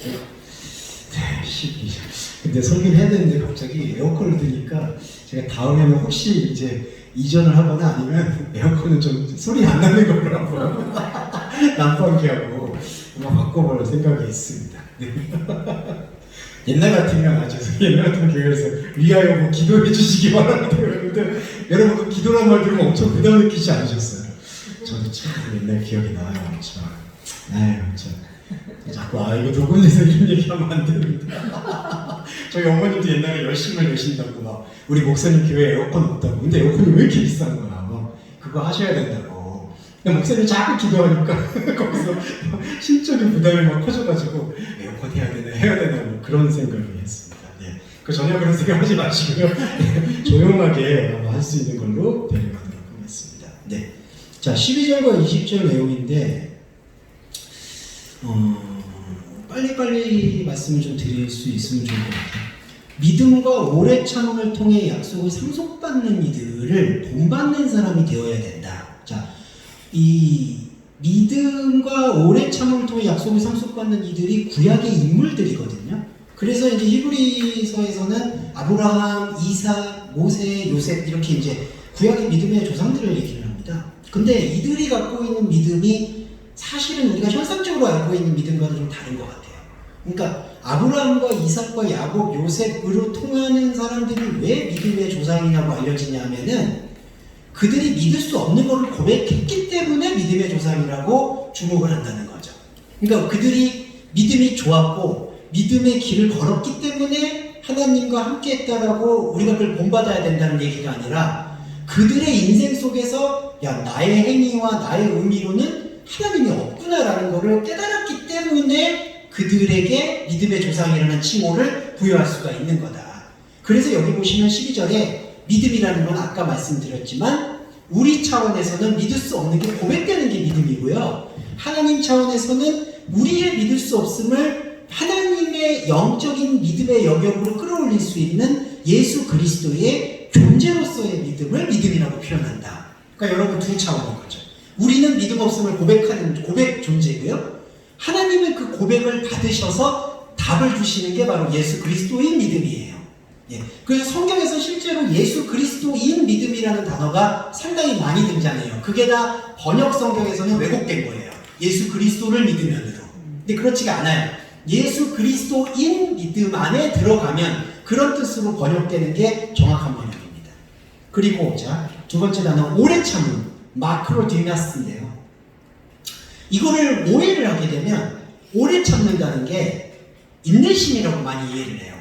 네, 12. 근데 설계를 해야 되는데 갑자기 에어컨을 드니까 제가 다음에는 혹시 이제 이전을 하거나 아니면 에어컨은 좀 소리 안 나는 걸로 한번 난방기하고 한번 바꿔볼 생각이 있습니다. 네. 옛날 같으면 옛날 같은 교회에서 위하여 뭐 기도해 주시기 바랍니다. 그런데 여러분 그 기도란 말 들으면 엄청 부담 느끼지 않으셨어요? 저도 참 옛날 기억이 나요. 참. 아유 참. 자꾸 이거 누군지서 이런 얘기하면 안 됩니다. 저희 어머님도 옛날에 열심히 내신다고 막 우리 목사님 교회 에어컨 없다고. 근데 에어컨이 왜 이렇게 비싼 거야? 뭐 그거 하셔야 된다고. 근데 목사님 자꾸 기도하니까 거기서 심적인 부담이 막 커져가지고 에어컨 해야 되나 뭐 그런 생각을 했습니다. 네. 그 전혀 그런 생각하지 마시고요. 조용하게 할 수 있는 걸로 데려가도록 하겠습니다. 네. 자 12절과 20절 내용인데. 빨리빨리 말씀을 좀 드릴 수 있으면 좋을 것 같아요. 믿음과 오래 참음을 통해 약속을 상속받는 이들을 본받는 사람이 되어야 된다. 자, 이 믿음과 오래 참음을 통해 약속을 상속받는 이들이 구약의 인물들이거든요. 그래서 이제 히브리서에서는 아브라함, 이삭, 모세, 요셉 이렇게 이제 구약의 믿음의 조상들을 얘기를 합니다. 근데 이들이 갖고 있는 믿음이 사실은 우리가 현상적으로 알고 있는 믿음과는 좀 다른 것 같아요. 그러니까 아브라함과 이삭과 야곱, 요셉으로 통하는 사람들이 왜 믿음의 조상이라고 알려지냐 하면은 그들이 믿을 수 없는 것을 고백했기 때문에 믿음의 조상이라고 주목을 한다는 거죠. 그러니까 그들이 믿음이 좋았고 믿음의 길을 걸었기 때문에 하나님과 함께 했다라고 우리가 그걸 본받아야 된다는 얘기가 아니라 그들의 인생 속에서 나의 행위와 나의 의미로는 하나님이 없구나라는 것을 깨달았기 때문에 그들에게 믿음의 조상이라는 칭호를 부여할 수가 있는 거다. 그래서 여기 보시면 12절에 믿음이라는 건 아까 말씀드렸지만 우리 차원에서는 믿을 수 없는 게 고백되는 게 믿음이고요. 하나님 차원에서는 우리의 믿을 수 없음을 하나님의 영적인 믿음의 영역으로 끌어올릴 수 있는 예수 그리스도의 존재로서의 믿음을 믿음이라고 표현한다. 그러니까 여러분 두 차원인 거죠. 우리는 믿음 없음을 고백하는 고백 존재고요. 하나님은 그 고백을 받으셔서 답을 주시는 게 바로 예수 그리스도인 믿음이에요. 예. 그래서 성경에서 실제로 예수 그리스도인 믿음이라는 단어가 상당히 많이 등장해요. 그게 다 번역 성경에서는 왜곡된 거예요. 예수 그리스도를 믿으면으로. 근데 그렇지가 않아요. 예수 그리스도인 믿음 안에 들어가면 그런 뜻으로 번역되는 게 정확한 번역입니다. 그리고 자, 두 번째 단어 오래 참음. 마크로디나스인데요. 이거를 오해를 하게 되면 오래 참는다는 게 인내심이라고 많이 이해를 해요.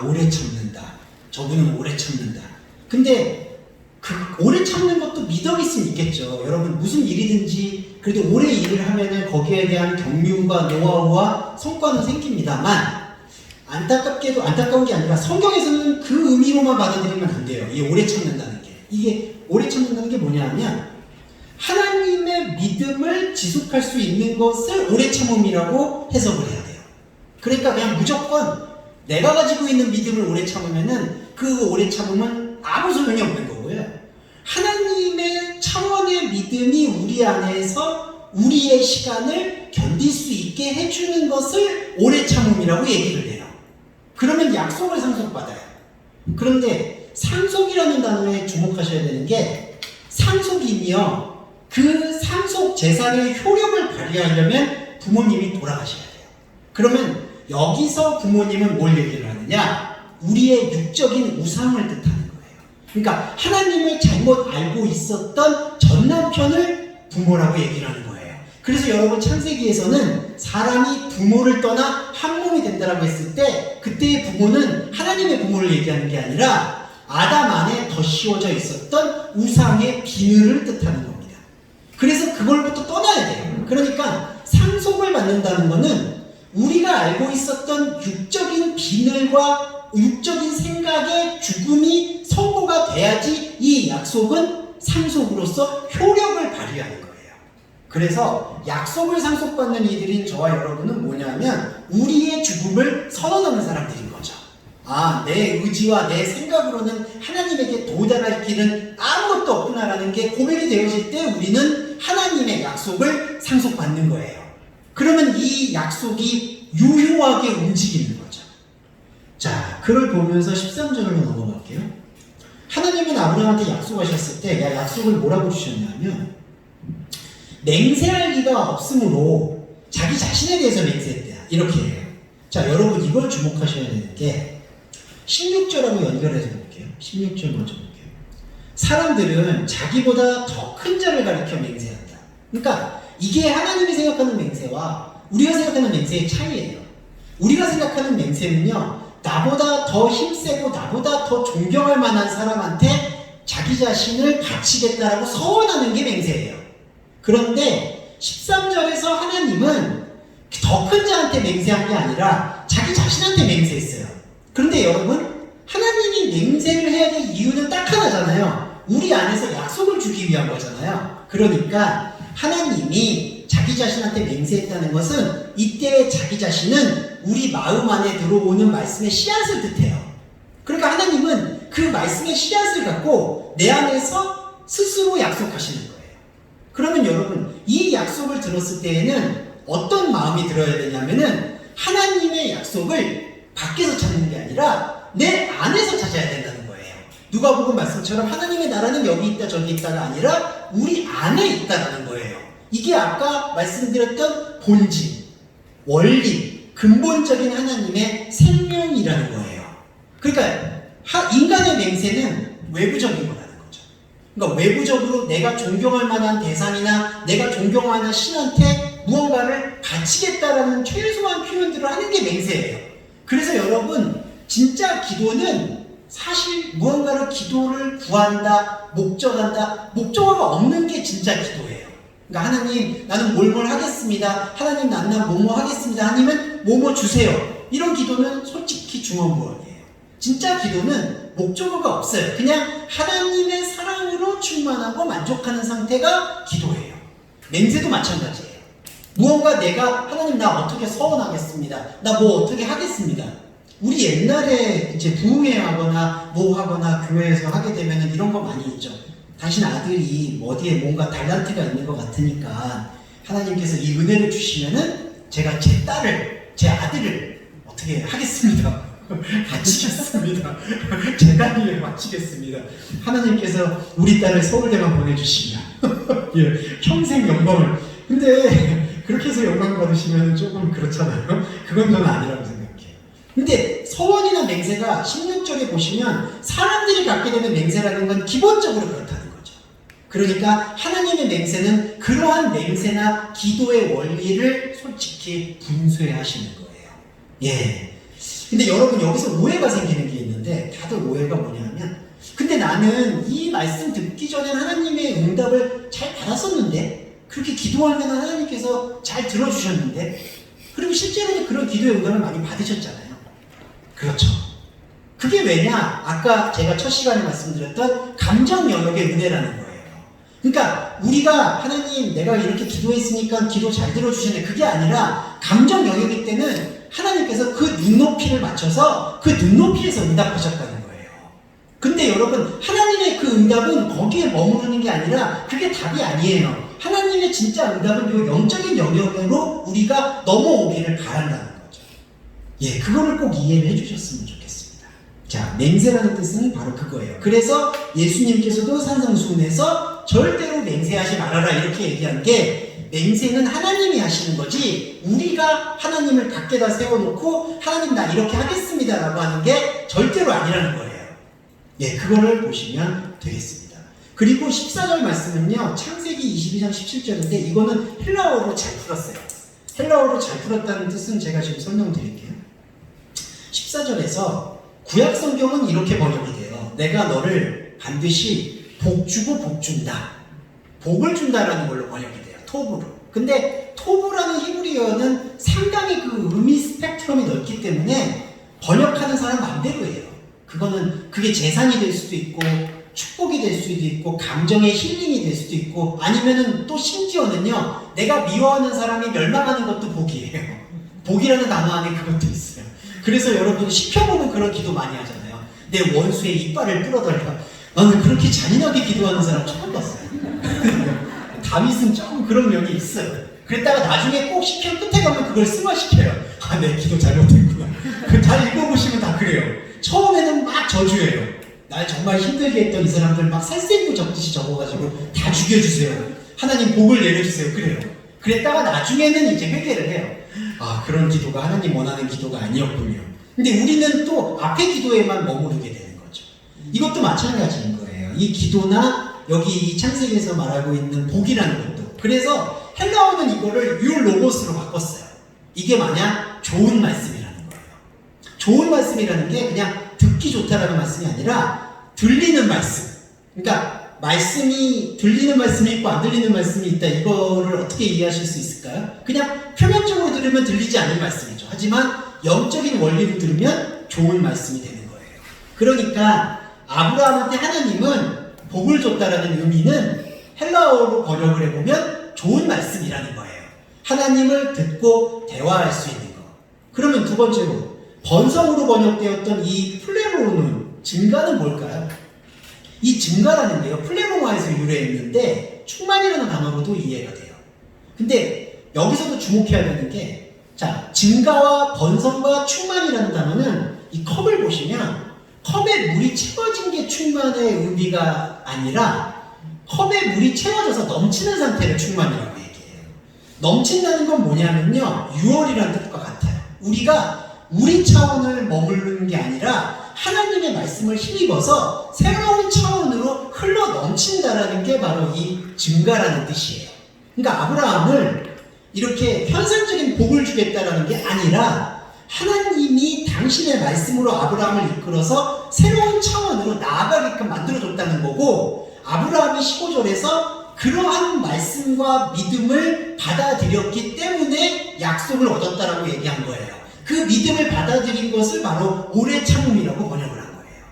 오래 참는다. 저분은 오래 참는다. 근데 그 오래 참는 것도 미덕이 있으면 있겠죠. 여러분 무슨 일이든지 그래도 오래 일을 하면은 거기에 대한 경륜과 노하우와 성과는 생깁니다만 안타깝게도 안타까운 게 아니라 성경에서는 그 의미로만 받아들이면 안 돼요. 이 오래 참는다는 게. 이게 오래 참는다는 게 뭐냐 하면 하나님의 믿음을 지속할 수 있는 것을 오래 참음이라고 해석을 해야 돼요. 그러니까 그냥 무조건 내가 가지고 있는 믿음을 오래 참으면은 그 오래 참음은 아무 소용이 없는 거고요. 하나님의 차원의 믿음이 우리 안에서 우리의 시간을 견딜 수 있게 해주는 것을 오래 참음이라고 얘기를 해요. 그러면 약속을 상속받아요. 그런데 상속이라는 단어에 주목하셔야 되는 게 상속이며 그 상속 재산의 효력을 발휘하려면 부모님이 돌아가셔야 돼요. 그러면 여기서 부모님은 뭘 얘기를 하느냐? 우리의 육적인 우상을 뜻하는 거예요. 그러니까 하나님을 잘못 알고 있었던 전 남편을 부모라고 얘기를 하는 거예요. 그래서 여러분 창세기에서는 사람이 부모를 떠나 한 몸이 된다라고 했을 때 그때의 부모는 하나님의 부모를 얘기하는 게 아니라 아담 안에 더 씌워져 있었던 우상의 비늘을 뜻하는 겁니다. 그래서 그걸부터 떠나야 돼요. 그러니까 상속을 받는다는 것은 우리가 알고 있었던 육적인 비늘과 육적인 생각의 죽음이 선고가 돼야지 이 약속은 상속으로서 효력을 발휘하는 거예요. 그래서 약속을 상속받는 이들인 저와 여러분은 뭐냐면 우리의 죽음을 선언하는 사람들인 거죠. 내 의지와 내 생각으로는 하나님에게 도달할 길은 아무것도 없구나라는 게 고백이 되어질 때 우리는 하나님의 약속을 상속받는 거예요. 그러면 이 약속이 유효하게 움직이는 거죠. 자, 그걸 보면서 13절로 넘어갈게요. 하나님은 아브라함한테 약속하셨을 때, 약속을 뭐라고 주셨냐면, 맹세할 리가 없으므로 자기 자신에 대해서 맹세했대요. 이렇게 해요. 자, 여러분 이걸 주목하셔야 되는 게 16절하고 연결해서 볼게요. 16절 먼저 볼게요. 사람들은 자기보다 더 큰 자를 가리켜 맹세한다. 그러니까 이게 하나님이 생각하는 맹세와 우리가 생각하는 맹세의 차이예요. 우리가 생각하는 맹세는요, 나보다 더 힘세고 나보다 더 존경할 만한 사람한테 자기 자신을 바치겠다라고 서원하는 게 맹세예요. 그런데 13절에서 하나님은 더 큰 자한테 맹세한 게 아니라 자기 자신한테 맹세했어요. 그런데 여러분, 하나님이 맹세를 해야 될 이유는 딱 하나잖아요. 우리 안에서 약속을 주기 위한 거잖아요. 그러니까 하나님이 자기 자신한테 맹세했다는 것은 이때 자기 자신은 우리 마음 안에 들어오는 말씀의 씨앗을 뜻해요. 그러니까 하나님은 그 말씀의 씨앗을 갖고 내 안에서 스스로 약속하시는 거예요. 그러면 여러분, 이 약속을 들었을 때에는 어떤 마음이 들어야 되냐면은 하나님의 약속을 밖에서 찾는 게 아니라 내 안에서 찾아야 된다는 거예요. 누가복음 말씀처럼 하나님의 나라는 여기 있다 저기 있다가 아니라 우리 안에 있다라는 거예요. 이게 아까 말씀드렸던 본질, 원리, 근본적인 하나님의 생명이라는 거예요. 그러니까 인간의 맹세는 외부적인 거라는 거죠. 그러니까 외부적으로 내가 존경할 만한 대상이나 내가 존경할 만한 신한테 무언가를 바치겠다라는 최소한 표현들을 하는 게 맹세예요. 그래서 여러분, 진짜 기도는 사실 무언가를 기도를 구한다, 목적한다, 목적어가 없는 게 진짜 기도예요. 그러니까 하나님, 나는 뭘 하겠습니다. 하나님, 나는 뭐뭐 하겠습니다. 하나님은 뭐뭐 주세요. 이런 기도는 솔직히 중언부언이에요. 진짜 기도는 목적어가 없어요. 그냥 하나님의 사랑으로 충만하고 만족하는 상태가 기도예요. 맹세도 마찬가지예요. 무언가 내가 하나님 나 어떻게 서원하겠습니다. 나 뭐 어떻게 하겠습니다. 우리 옛날에 이제 부흥회 하거나 뭐 하거나 교회에서 하게 되면은 이런 거 많이 있죠. 당신 아들이 어디에 뭔가 달란트가 있는 것 같으니까 하나님께서 이 은혜를 주시면은 제가 제 딸을, 제 아들을 어떻게 하겠습니다. 바치겠습니다. 제 딸을 바치겠습니다. 하나님께서 우리 딸을 서울대만 보내주시면 예, 평생 영광을. 근데 그렇게 해서 영광 받으시면 조금 그렇잖아요. 그건 저는 아니라고 생각해요. 근데 서원이나 맹세가 16절에 보시면 사람들이 갖게 되는 맹세라는 건 기본적으로 그렇다는 거죠. 그러니까 하나님의 맹세는 그러한 맹세나 기도의 원리를 솔직히 분쇄하시는 거예요. 예. 근데 여러분, 여기서 오해가 생기는 게 있는데, 다들 오해가 뭐냐면, 근데 나는 이 말씀 듣기 전에 하나님의 응답을 잘 받았었는데, 그렇게 기도하면 하나님께서 잘 들어주셨는데, 그리고 실제로는 그런 기도의 응답을 많이 받으셨잖아요. 그렇죠. 그게 왜냐? 아까 제가 첫 시간에 말씀드렸던 감정 영역의 은혜라는 거예요. 그러니까 우리가 하나님, 내가 이렇게 기도했으니까 기도 잘 들어주시네, 그게 아니라 감정 영역일 때는 하나님께서 그 눈높이를 맞춰서 그 눈높이에서 응답하셨다는 거예요. 근데 여러분, 하나님의 그 응답은 거기에 머무르는 게 아니라 그게 답이 아니에요. 하나님의 진짜 응답은 이 영적인 영역으로 우리가 넘어오기를 바란다는 거죠. 예, 그거를 꼭 이해를 해주셨으면 좋겠습니다. 자, 맹세라는 뜻은 바로 그거예요. 그래서 예수님께서도 산상수훈에서 절대로 맹세하지 말아라 이렇게 얘기한 게, 맹세는 하나님이 하시는 거지 우리가 하나님을 밖에다 세워놓고 하나님 나 이렇게 하겠습니다 라고 하는 게 절대로 아니라는 거예요. 예, 그거를 보시면 되겠습니다. 그리고 14절 말씀은요, 창세기 22장 17절인데 이거는 헬라어로 잘 풀었어요. 헬라어로 잘 풀었다는 뜻은 제가 지금 설명드릴게요. 14절에서 구약 성경은 이렇게 번역이 돼요. 내가 너를 반드시 복 주고 복 준다, 복을 준다라는 걸로 번역이 돼요. 토브로. 근데 토브라는 히브리어는 상당히 그 의미 스펙트럼이 넓기 때문에 번역하는 사람 마음대로예요. 그게 재산이 될 수도 있고 축복이 될 수도 있고 감정의 힐링이 될 수도 있고, 아니면은 또 심지어는요, 내가 미워하는 사람이 멸망하는 것도 복이에요. 복이라는 단어 안에 그것도 있어요. 그래서 여러분, 시켜보면 그런 기도 많이 하잖아요. 내 원수의 이빨을 뚫어달라. 나는 그렇게 잔인하게 기도하는 사람 처음 봤어요. 다윗은 조금 그런 면이 있어요. 그랬다가 나중에 꼭 시켜 끝에 가면 그걸 승화시켜요. 아, 내 기도 잘못했구나. 다 읽어보시면 다 그래요. 처음에는 막 저주해요. 날 정말 힘들게 했던 이 사람들 막 살생부 적듯이 적어가지고 다 죽여주세요. 하나님 복을 내려주세요. 그래요. 그랬다가 나중에는 이제 회개를 해요. 아, 그런 기도가 하나님 원하는 기도가 아니었군요. 근데 우리는 또 앞에 기도에만 머무르게 되는 거죠. 이것도 마찬가지인 거예요. 이 기도나 여기 이 창세기에서 말하고 있는 복이라는 것도. 그래서 헬라어는 이거를 율로고스로 바꿨어요. 이게 마냥 좋은 말씀이라는 거예요. 좋은 말씀이라는 게 그냥 듣기 좋다라는 말씀이 아니라 들리는 말씀. 그러니까 말씀이 들리는 말씀이 있고 안 들리는 말씀이 있다. 이거를 어떻게 이해하실 수 있을까요? 그냥 표면적으로 들으면 들리지 않는 말씀이죠. 하지만 영적인 원리로 들으면 좋은 말씀이 되는 거예요. 그러니까 아브라함한테 하나님은 복을 줬다라는 의미는 헬라어로 번역을 해보면 좋은 말씀이라는 거예요. 하나님을 듣고 대화할 수 있는 거. 그러면 두 번째로 번성으로 번역되었던 이 플레로는 증가는 뭘까요? 이 증가라는 게요, 플레로마에서 유래했는데 충만이라는 단어로도 이해가 돼요. 근데 여기서도 주목해야 되는 게, 자, 증가와 번성과 충만이라는 단어는 이 컵을 보시면 컵에 물이 채워진 게 충만의 의미가 아니라 컵에 물이 채워져서 넘치는 상태를 충만이라고 얘기해요. 넘친다는 건 뭐냐면요, 유월이라는 뜻과 같아요. 우리가 우리 차원을 머무르는 게 아니라 하나님의 말씀을 힘입어서 새로운 차원으로 흘러 넘친다라는 게 바로 이 증가라는 뜻이에요. 그러니까 아브라함을 이렇게 현상적인 복을 주겠다라는 게 아니라 하나님이 당신의 말씀으로 아브라함을 이끌어서 새로운 차원으로 나아가게끔 만들어줬다는 거고, 아브라함이 15절에서 그러한 말씀과 믿음을 받아들였기 때문에 약속을 얻었다라고 얘기한 거예요. 그 믿음을 받아들인 것을 바로 오래 참음이라고 번역을 한 거예요.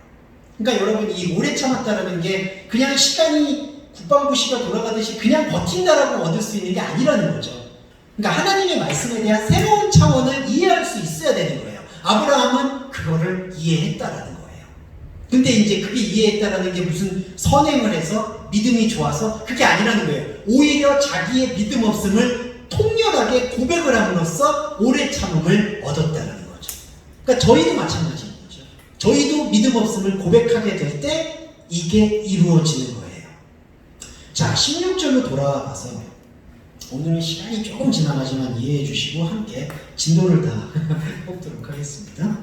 그러니까 여러분, 이 오래 참았다라는 게 그냥 시간이 국방부시가 돌아가듯이 그냥 버틴다라고 얻을 수 있는 게 아니라는 거죠. 그러니까 하나님의 말씀에 대한 새로운 차원을 이해할 수 있어야 되는 거예요. 아브라함은 그거를 이해했다라는 거예요. 근데 이제 그게 이해했다라는 게 무슨 선행을 해서 믿음이 좋아서 그게 아니라는 거예요. 오히려 자기의 믿음 없음을 통렬하게 고백을 함으로써 오래 참음을 얻었다는 거죠. 그러니까 저희도 마찬가지인 거죠. 저희도 믿음 없음을 고백하게 될 때 이게 이루어지는 거예요. 자, 16절로 돌아와서 오늘은 시간이 조금 지나가지만 이해해 주시고 함께 진도를 다 뽑도록 하겠습니다.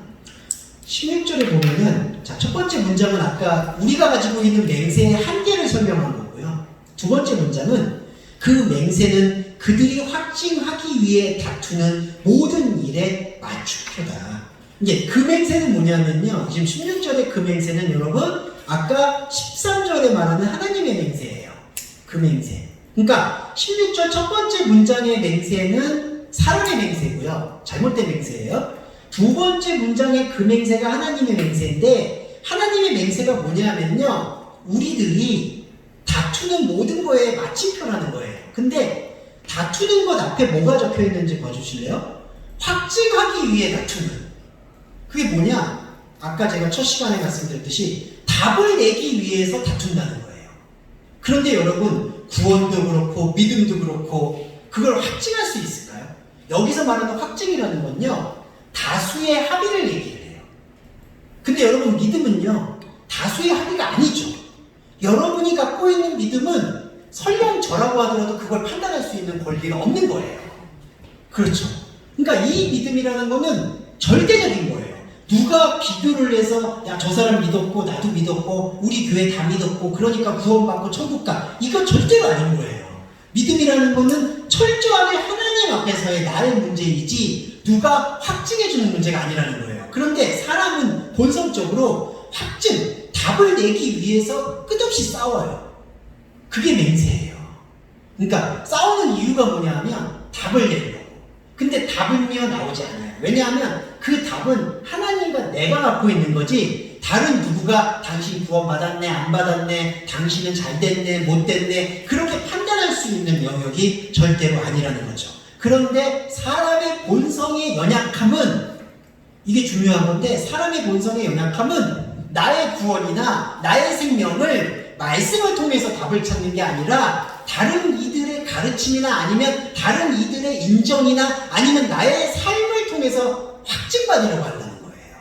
16절에 보면은, 자, 첫 번째 문장은 아까 우리가 가지고 있는 맹세의 한계를 설명한 거고요. 두 번째 문장은 그 맹세는 그들이 확증하기 위해 다투는 모든 일의 맞춤표다. 이제 그 맹세는 뭐냐면요, 지금 16절의 그 맹세는 여러분 아까 13절에 말하는 하나님의 맹세예요. 그 맹세. 그러니까 16절 첫 번째 문장의 맹세는 사람의 맹세고요, 잘못된 맹세예요. 두 번째 문장의 그 맹세가 하나님의 맹세인데, 하나님의 맹세가 뭐냐면요, 우리들이 다투는 모든 거에 마침표라는 거예요. 근데 다투는 것 앞에 뭐가 적혀 있는지 봐주실래요? 확증하기 위해 다투는. 그게 뭐냐? 아까 제가 첫 시간에 말씀드렸듯이 답을 내기 위해서 다툰다는 거예요. 그런데 여러분, 구원도 그렇고 믿음도 그렇고 그걸 확증할 수 있을까요? 여기서 말하는 확증이라는 건요, 다수의 합의를 얘기를 해요. 근데 여러분, 믿음은요 다수의 합의가 아니죠. 여러분이 갖고 있는 믿음은 설령 저라고 하더라도 그걸 판단할 수 있는 권리가 없는 거예요. 그렇죠. 그러니까 이 믿음이라는 거는 절대적인 거예요. 누가 비교를 해서 야, 저 사람 믿었고 나도 믿었고 우리 교회 다 믿었고 그러니까 구원받고 천국 가, 이거 절대로 아닌 거예요. 믿음이라는 거는 철저하게 하나님 앞에서의 나의 문제이지 누가 확증해주는 문제가 아니라는 거예요. 그런데 사람은 본성적으로 확증, 답을 내기 위해서 끝없이 싸워요. 그게 맹세예요. 그러니까 싸우는 이유가 뭐냐 하면 답을 내려고. 근데 답은요 나오지 않아요. 왜냐하면 그 답은 하나님과 내가 갖고 있는 거지, 다른 누구가 당신 구원받았네 안 받았네, 당신은 잘 됐네 못 됐네, 그렇게 판단할 수 있는 영역이 절대로 아니라는 거죠. 그런데 사람의 본성의 연약함은, 이게 중요한 건데, 사람의 본성의 연약함은 나의 구원이나 나의 생명을 말씀을 통해서 답을 찾는 게 아니라 다른 이들의 가르침이나 아니면 다른 이들의 인정이나 아니면 나의 삶을 통해서 확증받으려고 한다는 거예요.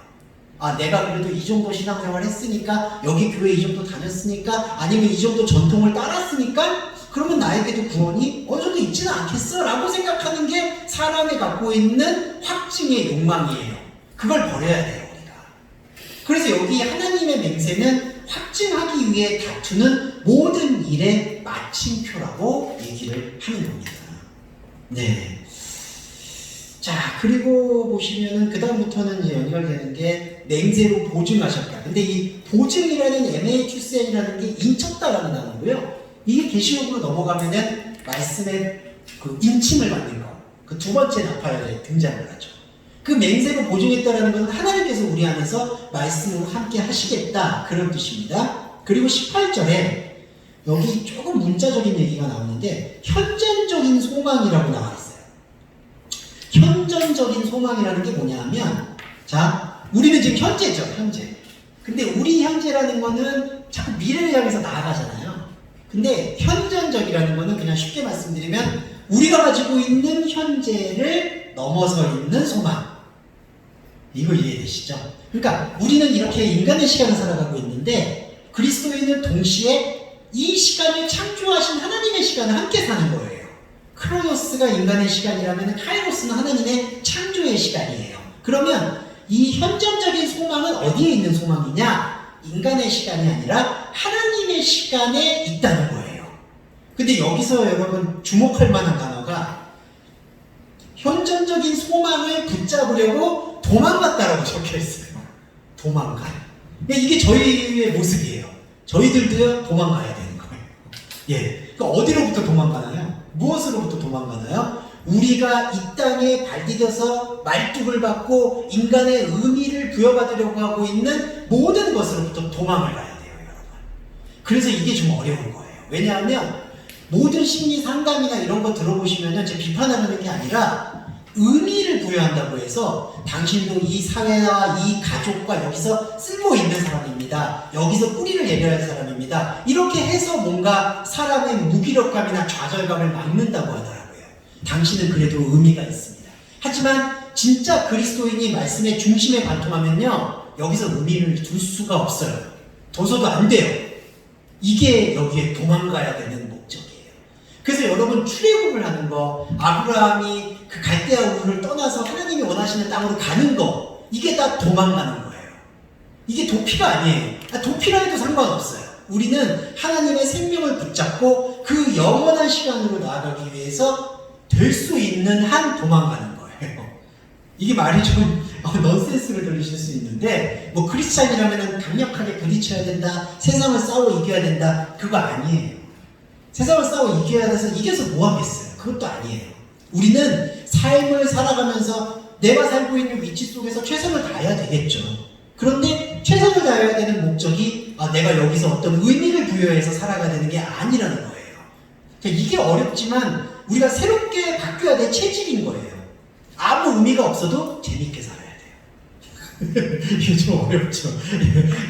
아, 내가 그래도 이 정도 신앙생활 했으니까, 여기 교회 이 정도 다녔으니까, 아니면 이 정도 전통을 따랐으니까, 그러면 나에게도 구원이 어느 정도 있지는 않겠어? 라고 생각하는 게 사람이 갖고 있는 확증의 욕망이에요. 그걸 버려야 돼요, 우리가. 그래서 여기 하나님의 맹세는 확증하기 위해 다투는 모든 일의 마침표라고 얘기를 하는 겁니다. 네. 자, 그리고 보시면은 그다음부터는 이제 연결되는 게 맹세로 보증하셨다. 근데 이 보증이라는 MAQCN이라는 게 인쳤다라는 단어고요. 이게 계시록으로 넘어가면은 말씀의 그 인침을 받는 거, 그 두 번째 나팔에 등장을 하죠. 그 맹세로 보증했다라는 것은 하나님께서 우리 안에서 말씀으로 함께 하시겠다, 그런 뜻입니다. 그리고 18절에 여기 조금 문자적인 얘기가 나오는데 현존적인 소망이라고 나와 있어요. 현존적인 소망이라는 게 뭐냐 하면, 자, 우리는 지금 현재죠, 현재. 근데 우리 현재라는 거는 자꾸 미래를 향해서 나아가잖아요. 근데 현존적이라는 거는 그냥 쉽게 말씀드리면 우리가 가지고 있는 현재를 넘어서 있는 소망. 이거 이해되시죠? 그러니까 우리는 이렇게 인간의 시간을 살아가고 있는데 그리스도인은 동시에 이 시간을 창조하신 하나님의 시간을 함께 사는 거예요. 크로노스가 인간의 시간이라면 카이로스는 하나님의 창조의 시간이에요. 그러면 이 현존적인 소망은 어디에 있는 소망이냐? 인간의 시간이 아니라 하나님의 시간에 있다는 거예요. 근데 여기서 여러분 주목할 만한 단어가 현존적인 소망을 붙잡으려고 도망갔다라고 적혀 있어요. 도망가. 그러니까 이게 저희의 모습이에요. 저희들도요, 도망가야 되는 거예요. 예. 그러니까 어디로부터 도망가나요? 무엇으로부터 도망가나요? 우리가 이 땅에 발디뎌서 말뚝을 받고 인간의 의미를 부여받으려고 하고 있는 모든 것으로부터 도망을 가야 돼요, 여러분. 그래서 이게 좀 어려운 거예요. 왜냐하면 모든 심리 상담이나 이런 거 들어보시면은 제 비판하는 게 아니라 의미를 부여한다고 해서 당신도 이 사회와 이 가족과 여기서 쓸모 있는 사람입니다. 여기서 뿌리를 내려야 할 사람입니다. 이렇게 해서 뭔가 사람의 무기력감이나 좌절감을 막는다고 하더라고요. 당신은 그래도 의미가 있습니다. 하지만 진짜 그리스도인이 말씀의 중심에 관통하면요, 여기서 의미를 둘 수가 없어요. 둬서도 안 돼요. 이게 여기에 도망가야 되는 목적이에요. 그래서 여러분 출애굽을 하는 거, 아브라함이 그 갈대아 우르를 떠나서 하나님이 원하시는 땅으로 가는 거, 이게 다 도망가는 거예요. 이게 도피가 아니에요. 도피라 해도 상관없어요. 우리는 하나님의 생명을 붙잡고 그 영원한 시간으로 나아가기 위해서 될 수 있는 한 도망가는 거예요. 이게 말이 좀 넌센스를 들리실 수 있는데, 뭐 크리스찬이라면 강력하게 부딪혀야 된다, 세상을 싸워 이겨야 된다, 그거 아니에요. 세상을 싸워 이겨야 돼서 이겨서 뭐 하겠어요? 그것도 아니에요. 우리는 삶을 살아가면서 내가 살고 있는 위치 속에서 최선을 다해야 되겠죠. 그런데 최선을 다해야 되는 목적이 내가 여기서 어떤 의미를 부여해서 살아가야 되는 게 아니라는 거예요. 그러니까 이게 어렵지만 우리가 새롭게 바뀌어야 될 체질인 거예요. 아무 의미가 없어도 재밌게 살아야 돼요. 이게 좀 어렵죠.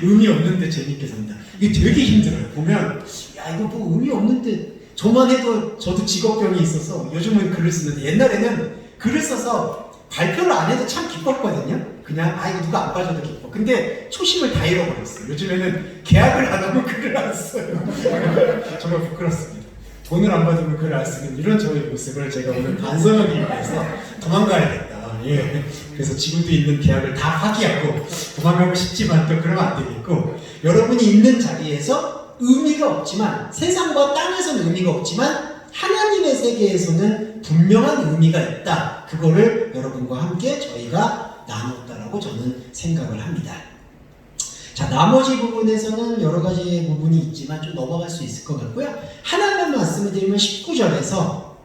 의미 없는데 재밌게 산다. 이게 되게 힘들어요. 보면 야, 이거 뭐 의미 없는데, 저만 해도 저도 직업병이 있어서 요즘은 글을 쓰는데 옛날에는 글을 써서 발표를 안 해도 참 기뻤거든요. 그냥 이거 누가 안 봐줘도 기뻐. 근데 초심을 다 잃어버렸어요. 요즘에는 계약을 안 하고 글을 안 써요. 정말 부끄럽습니다. 돈을 안 받으면 글을 안 쓰는 이런 저의 모습을 제가 오늘 반성하기 위해서 도망가야겠다. 예. 그래서 지금도 있는 계약을 다 파기하고 도망가고 싶지만 또 그러면 안 되겠고, 여러분이 있는 자리에서 의미가 없지만, 세상과 땅에서는 의미가 없지만 하나님의 세계에서는 분명한 의미가 있다. 그거를 여러분과 함께 저희가 나눴다라고 저는 생각을 합니다. 자, 나머지 부분에서는 여러 가지 부분이 있지만 좀 넘어갈 수 있을 것 같고요. 하나만 말씀을 드리면 19절에서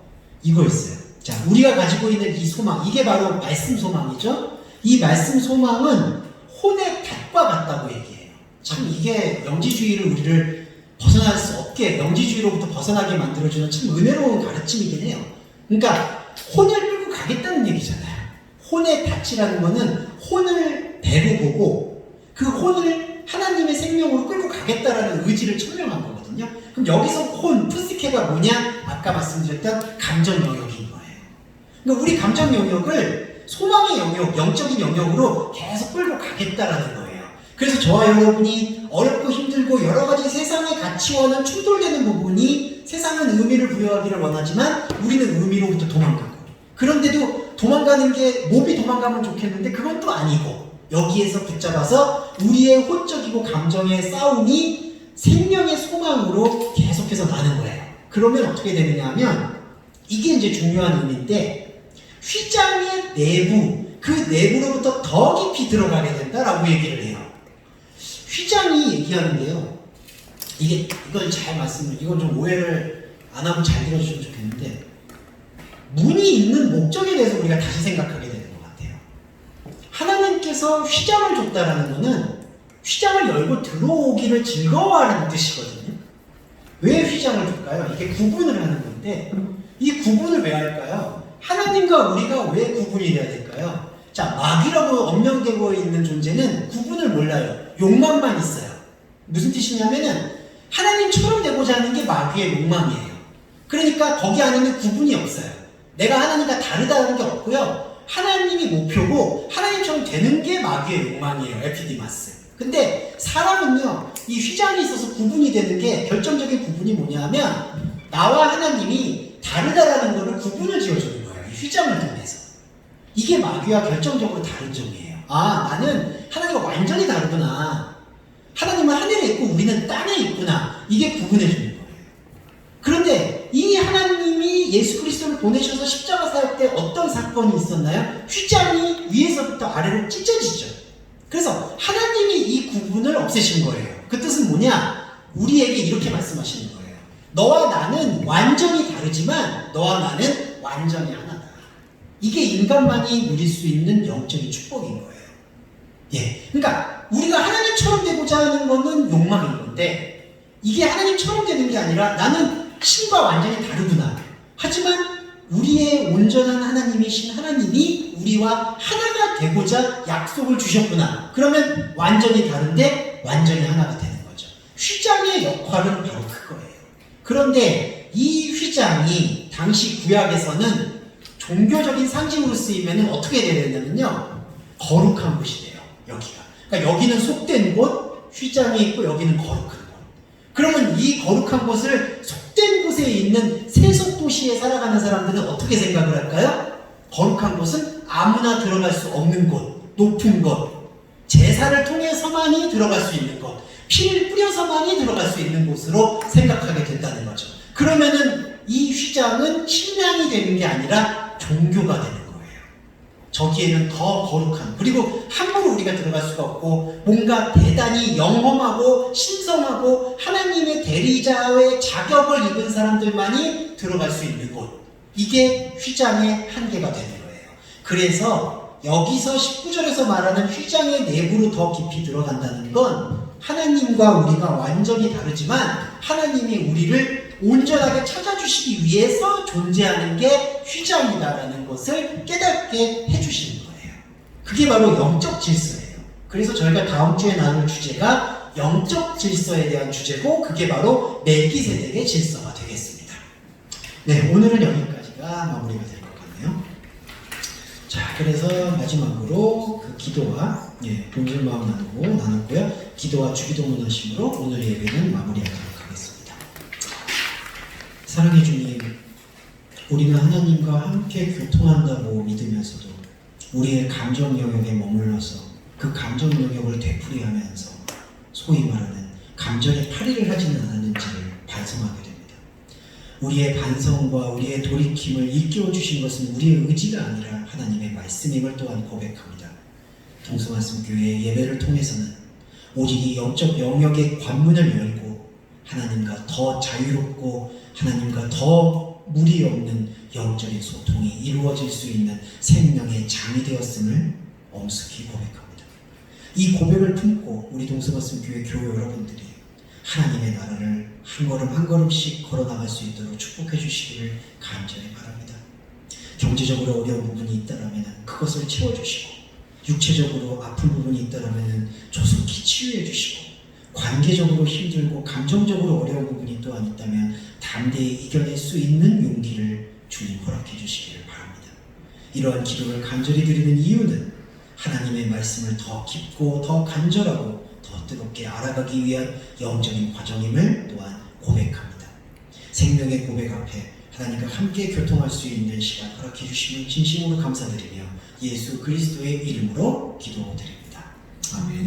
이거 있어요. 자, 우리가 가지고 있는 이 소망, 이게 바로 말씀 소망이죠. 이 말씀 소망은 혼의 닷과 같다고 얘기해요. 참 이게 영지주의를 우리를 벗어날 수 없게, 영지주의로부터 벗어나게 만들어주는 참 은혜로운 가르침이긴 해요. 그러니까 혼을 끌고 가겠다는 얘기잖아요. 혼의 닻이라는 거는 혼을 배로 보고 그 혼을 하나님의 생명으로 끌고 가겠다라는 의지를 천명한 거거든요. 그럼 여기서 푸스케가 뭐냐? 아까 말씀드렸던 감정 영역인 거예요. 그러니까 우리 감정 영역을 소망의 영역, 영적인 영역으로 계속 끌고 가겠다라는 거예요. 그래서 저와 여러분이 어렵고 힘들고 여러 가지 세상의 가치와는 충돌되는 부분이 세상은 의미를 부여하기를 원하지만 우리는 의미로부터 도망가고, 그런데도 도망가는 게 몸이 도망가면 좋겠는데 그건 또 아니고, 여기에서 붙잡아서 우리의 혼적이고 감정의 싸움이 생명의 소망으로 계속해서 나는 거예요. 그러면 어떻게 되느냐 하면, 이게 이제 중요한 의미인데, 휘장의 내부, 그 내부로부터 더 깊이 들어가게 된다라고 얘기를 해요. 휘장이 얘기하는데요. 이걸 잘 이건 좀 오해를 안 하고 잘 들어주시면 좋겠는데, 문이 있는 목적에 대해서 우리가 다시 생각하게 되는 것 같아요. 하나님께서 휘장을 줬다라는 것은 휘장을 열고 들어오기를 즐거워하는 뜻이거든요. 왜 휘장을 줄까요? 이게 구분을 하는 건데, 이 구분을 왜 할까요? 하나님과 우리가 왜 구분이 돼야 될까요? 자, 마귀라고 언명되고 있는 존재는 구분을 몰라요. 욕망만 있어요. 무슨 뜻이냐면은 하나님처럼 되고자 하는 게 마귀의 욕망이에요. 그러니까 거기 안에는 구분이 없어요. 내가 하나님과 다르다는 게 없고요. 하나님이 목표고 하나님처럼 되는 게 마귀의 욕망이에요. 에피디마스. 근데 사람은요, 이 휘장이 있어서 구분이 되는 게, 결정적인 구분이 뭐냐면 나와 하나님이 다르다라는 거를 구분을 지어주는 거예요. 이 휘장을 통해서. 이게 마귀와 결정적으로 다른 점이에요. 아, 나는 하나님과 완전히 다르구나. 하나님은 하늘에 있고 우리는 땅에 있구나. 이게 구분해 주는 거예요. 그런데 이 하나님이 예수 그리스도를 보내셔서 십자가 사역 때 어떤 사건이 있었나요? 휘장이 위에서부터 아래로 찢어지죠. 그래서 하나님이 이 구분을 없애신 거예요. 그 뜻은 뭐냐? 우리에게 이렇게 말씀하시는 거예요. 너와 나는 완전히 다르지만 너와 나는 완전히 하나다. 이게 인간만이 누릴 수 있는 영적인 축복인 거예요. 예, 그러니까 우리가 하나님처럼 되고자 하는 것은 욕망인 건데, 이게 하나님처럼 되는 게 아니라 나는 신과 완전히 다르구나. 하지만 우리의 온전한 하나님이신 하나님이 우리와 하나가 되고자 약속을 주셨구나. 그러면 완전히 다른데 완전히 하나가 되는 거죠. 휘장의 역할은 바로 그거예요. 그런데 이 휘장이 당시 구약에서는 종교적인 상징으로 쓰이면 어떻게 돼야 되냐면요, 거룩한 곳이 돼요. 여기가. 그러니까 여기는 속된 곳, 휘장이 있고 여기는 거룩한 곳. 그러면 이 거룩한 곳을, 속된 곳에 있는 세속 도시에 살아가는 사람들은 어떻게 생각을 할까요? 거룩한 곳은 아무나 들어갈 수 없는 곳, 높은 곳, 제사를 통해서만이 들어갈 수 있는 곳, 피를 뿌려서만이 들어갈 수 있는 곳으로 생각하게 된다는 거죠. 그러면은 이 휘장은 신앙이 되는 게 아니라 종교가 되는 거예요. 저기에는 더 거룩한, 그리고 함부로 우리가 들어갈 수가 없고, 뭔가 대단히 영험하고 신성하고 하나님의 대리자의 자격을 입은 사람들만이 들어갈 수 있는 곳, 이게 휘장의 한계가 되는 거예요. 그래서 여기서 19절에서 말하는 휘장의 내부로 더 깊이 들어간다는 건, 하나님과 우리가 완전히 다르지만 하나님이 우리를 온전하게 찾아주시기 위해서 존재하는 게 휘장이다라는 것을 깨닫게 해주시는 거예요. 그게 바로 영적 질서예요. 그래서 저희가 다음 주에 나눌 주제가 영적 질서에 대한 주제고, 그게 바로 멜기세덱의 질서가 되겠습니다. 네, 오늘은 여기까지가 마무리가 될 것 같네요. 자, 그래서 마지막으로 그 기도와 본질 마음 나누고요. 기도와 주기도문 하심으로 오늘 예배는 마무리하도록 하겠습니다. 사랑해 주님, 우리는 하나님과 함께 교통한다고 믿으면서도 우리의 감정 영역에 머물러서 그 감정 영역을 되풀이하면서 소위 말하는 감정의 파리를 하지는 않았는지를 반성하게 됩니다. 우리의 반성과 우리의 돌이킴을 일깨워 주신 것은 우리의 의지가 아니라 하나님의 말씀임을 또한 고백합니다. 동서말씀교회 예배를 통해서는 오직 이 영적 영역의 관문을 열고 하나님과 더 자유롭고 하나님과 더 무리 없는 영적인 소통이 이루어질 수 있는 생명의 장이 되었음을 엄숙히 고백합니다. 이 고백을 품고 우리 동서말씀교회 교회 여러분들이 하나님의 나라를 한 걸음 한 걸음씩 걸어나갈 수 있도록 축복해 주시기를 간절히 바랍니다. 경제적으로 어려운 부분이 있다면 그것을 채워주시고, 육체적으로 아픈 부분이 있다면 조속히 치유해 주시고, 관계적으로 힘들고 감정적으로 어려운 부분이 또한 있다면 담대히 이겨낼 수 있는 용기를 주님 허락해 주시기를 바랍니다. 이러한 기도를 간절히 드리는 이유는 하나님의 말씀을 더 깊고 더 간절하고 더 뜨겁게 알아가기 위한 영적인 과정임을 또한 고백합니다. 생명의 고백 앞에 하나님과 함께 교통할 수 있는 시간 허락해 주시면 진심으로 감사드리며 예수 그리스도의 이름으로 기도드립니다. 아멘.